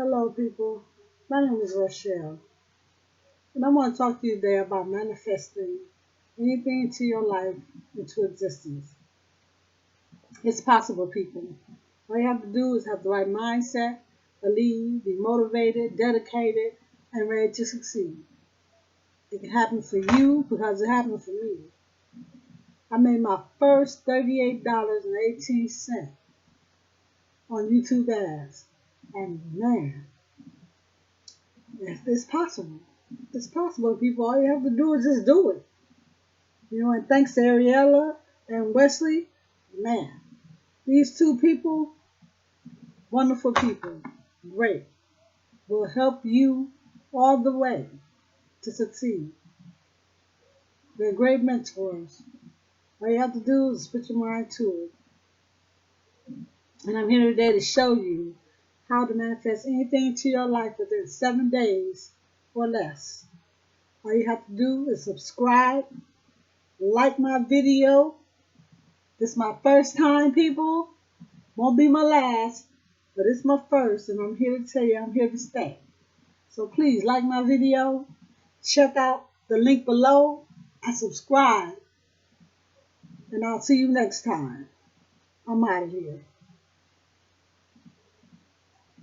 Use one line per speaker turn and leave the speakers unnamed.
Hello, people. My name is Rochelle, and I want to talk to you today about manifesting anything into your life into existence. It's possible, people. All you have to do is have the right mindset, believe, be motivated, dedicated, and ready to succeed. It can happen for you because it happened for me. I made my first $38.18 on YouTube ads, and man, it's possible. It's possible, people. All you have to do is just do it. And thanks to Ariella and Wesley, man, these two people, wonderful people, great, will help you all the way to succeed. They're great mentors. All you have to do is put your mind to it. And I'm here today to show you how to manifest anything into your life within 7 days or less. All you have to do is subscribe, like my video. This is my first time, people. Won't be my last, but it's my first, and I'm here to tell you I'm here to stay. So please like my video, check out the link below, and subscribe. And I'll see you next time. I'm out of here.